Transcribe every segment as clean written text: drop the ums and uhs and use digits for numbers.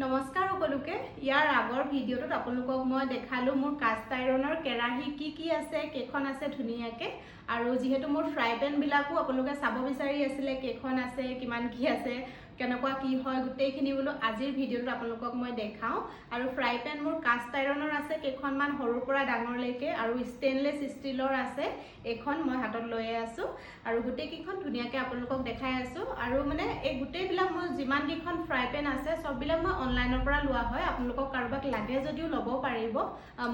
নমস্কাৰ সকলোকে ইয়াৰ আগৰ ভিডিঅ'টোত আপোনালোকক মই দেখালো মোৰ কাষ্ট আইৰণৰ কেৰাহী কি আছে কেখন আছে ধুনিয়াকে আৰু যেহেতু মোৰ ফ্ৰাই পেন বিলাকো আপোনালোকে চাব বিচাৰি আছিলে কেখন আছে কিমান কি আছে কেনেকুৱা কি হয় গোটেইখিনি বলো আজিৰ ভিডিঅ'টোত আপোনালোকক মই দেখাও আৰু ফ্ৰাই পেন মোৰ কাষ্ট আইৰণৰ আছে কেখনমান সৰুৰ পৰা ডাঙৰলৈকে আৰু ষ্টেইনলেছ ষ্টিলৰ আছে এখন মই হাতত লৈ আছো আৰু গোটেইকেইখন ধুনিয়াকে আপোনালোকক দেখাই আছো আৰু মানে এই গোটেইবিলাক মই যিমান কেইখন ফ্ৰাই পেন আছে সববিলাক মই অনলাইনৰ পৰা লোৱা হয় আপোনালোকক কাৰোবাক লাগে যদিও ল'ব পাৰিব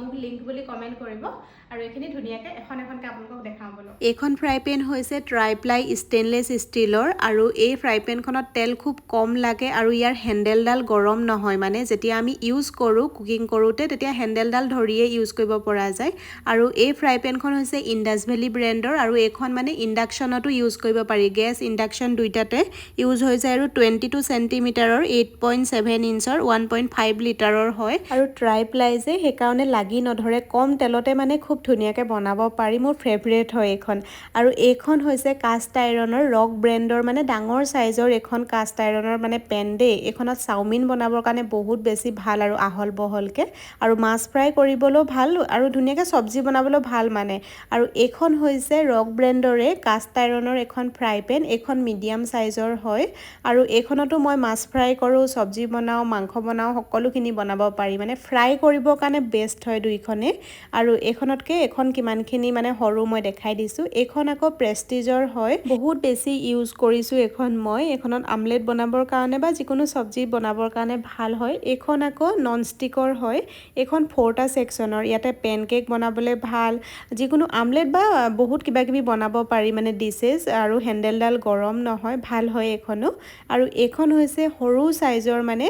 মোক লিংক বুলি কমেন্ট কৰিব আৰু এইখিনি ধুনিয়াকে এখন এখনকে আপোনালোকক দেখাম বলো এইখন ফ্ৰাই পেন হৈছে ট্ৰাইপ্লাই ষ্টেইনলেছ ষ্টিলৰ আৰু এই ফ্ৰাই পেনখনত তেল খুব কম লাগে আৰু ইয়াৰ হেন্ডেলডাল গৰম নহয় মানে যেতিয়া আমি ইউজ কৰো কুকিং কৰোতে তেতিয়া হেন্ডেলডাল ধৰিয়ে ইউজ কৰিব পৰা যায় আৰু এই ফ্ৰাই পেনখন হৈছে ইন্ডাছ ভেলি ব্ৰ্যান্ডৰ আৰু এইখন মানে ইন্ডাকশনতো ইউজ কৰিব পাৰি গেছ ইন্ডাকশন দুইটাতে ইউজ হৈ যায় আৰু 22 সেন্টিমিটাৰৰ 8.7 ইঞ্চৰ 1.5 লিটাৰৰ হয় আৰু ট্ৰাইপ্লাই যে সেইকাৰণে লাগি নধৰে কম তেলতে মানে খুব ধুনিয়াকে বনাব পাৰি মোৰ ফেভৰেট হয় এখন আৰু এইখন হৈছে কাষ্ট আইৰণৰ ৰক ব্ৰ্যান্ডৰ মানে ডাঙৰ সাইজৰ এখন কাষ্ট আইৰণৰ মানে পেন দে এখনত চাওমিন বনাবৰ কাৰণে বহুত বেছি ভাল আৰু আহল বহলকে আৰু মাছ ফ্ৰাই কৰিবলৈও ভাল আৰু ধুনিয়াকে সবজি বনাবলৈ ভাল মানে আৰু এইখন হৈছে ৰক ব্ৰ্যান্ডৰে কাষ্ট আইৰণৰ এখন ফ্ৰাই পেন এখন মিডিয়াম সাইজৰ হয় আৰু এইখনতো মই মাছ ফ্ৰাই কৰো সবজি বনাও মাংস বনাও সকলোখিনি বনাব পাৰি মানে ফ্ৰাই কৰিবৰ কাৰণে বেষ্ট হয় দুইখনে আৰু এইখনতকে এখন কিমানখিনি মানে সৰু মই দেখাই দিছো এইখন আকৌ প্ৰেষ্টিজৰ হয় বহুত বেছি ইউজ কৰিছো এখন মই এখনত আমলেট বনাবৰ কাৰণে বা যিকোনো সবজি বনাবৰ কাৰণে ভাল হয় এইখন আকৌ নন ষ্টিকৰ হয় এইখন 4টা সেকশনৰ ইয়াতে পেনকেক বনাবলৈ ভাল যিকোনো আমলেট বা বহুত কিবা কিবি বনাব পাৰি মানে ডিশেছ আৰু হেন্ডেলডাল গৰম নহয় ভাল হয় এখনো আৰু এইখন হৈছে সৰু সাইজৰ মানে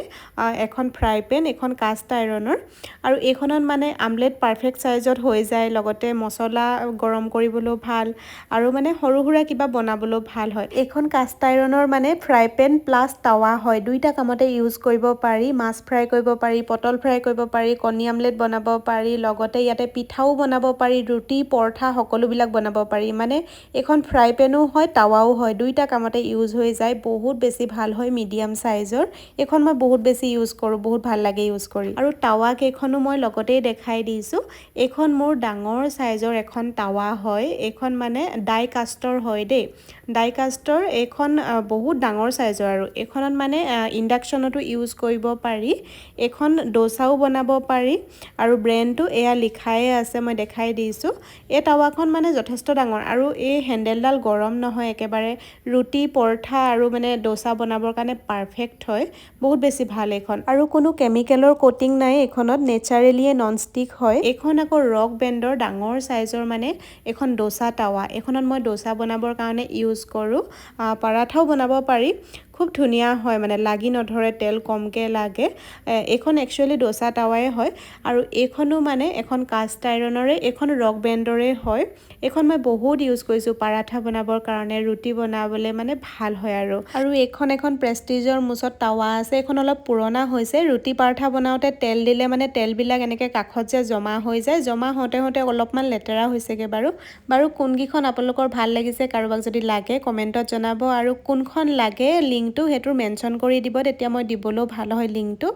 এখন ফ্ৰাই পেন এখন কাষ্ট আইৰণৰ আৰু এইখনত মানে আমলেট পাৰফেক্ট সাইজত হৈ যায় লগতে মছলা গৰম কৰিবলৈ ভাল আৰু মানে সৰু সুৰা কিবা বনাবলৈ ভাল হয় এইখন কাষ্ট আইৰণৰ মানে ফ্ৰাই পেন প্লাস তাৱা হয় দুইটা কামতে ইউজ কৰিব পাৰি মাছ ফ্ৰাই কৰিব পাৰি পটল ফ্ৰাই কৰিব পাৰি কণী আমলেট বনাব পাৰি লগতে ইয়াতে পিঠাও বনাব পাৰি ৰুটি পৰঠা সকলোবিলাক বনাব পাৰি মানে এখন ফ্ৰাই পেনো হয় তাৱাও হয় দুইটা কামতে ইউজ হৈ যায় বহুত বেছি ভাল হয় মিডিয়াম সাইজৰ এখন মই বহুত বেছি ইউজ কৰো বহুত ভাল লাগে ইউজ কৰি আৰু তাৱা কেখনো মই লগতেই দেখাই দিছো এখন মোৰ ডাঙৰ সাইজৰ এখন তাৱা হয় এখন মানে ডাই কাষ্টৰ হয় দেই ডাই কাষ্টৰ এখন বহুত ডাঙৰ সাইজৰ আৰু এখনত মানে ইন্ডাকশনতো ইউজ কৰিব পাৰি এখন ডোসাও বনাব পাৰি আৰু ব্ৰ্যান্ডটো এয়া লিখাই আছে মই দেখাই দিছো এই তাৱাখন মানে যথেষ্ট ডাঙৰ আৰু এই হেন্ডেলডাল গৰম নহয় একেবাৰে ৰুটি পৰঠা আৰু মানে ডোসা বনাবৰ কাৰণে পাৰফেক্ট হয় বহুত বেছি ভাল এখন আৰু কোনো কেমিকেলৰ কোটিং নাই এখনত নেচাৰেলিয়ে নন ষ্টিক হয় এখন আকৌ ৰক ব্ৰ্যান্ডৰ ডাঙৰ সাইজৰ মানে এখন ডোসা তাৱা এখনত মই ডোসা বনাবৰ কাৰণে ইউজ কৰো পৰাঠাও বনাব পাৰি খুব ধুনিয়া হয় মানে লাগি নধৰে তেল কমকে লাগে এখন একচুয়ালি ডোসা তাৱাই হয় আৰু এইখনো মানে এখন কাষ্ট আইৰণৰে এখন ৰক ব্ৰ্যান্ডৰে হয় এখন মই বহুত ইউজ কৰিছো পৰাঠা বনাবৰ কাৰণে ৰুটি বনাবলে মানে ভাল হয় আৰু এখন প্ৰেষ্টিজৰ মুছত তাৱা আছে এখন অলপ পুৰণা হৈছে ৰুটি পৰাঠা বনাওতে তেল দিলে মানে তেলবিলাক এনেকে কাখত যে জমা হৈ যায় জমা হতে অলপমান লেতেৰা হৈছেগে বাৰু কোনকিখন আপোনালোকৰ ভাল লাগিছে কাৰোবাক যদি লাগে কমেন্টত জনাব আৰু কোনখন লাগে লিংকটো হেতুৰ মেনশন কৰি দিব তেতিয়া মই দিবলৈও ভাল হয় লিংকটো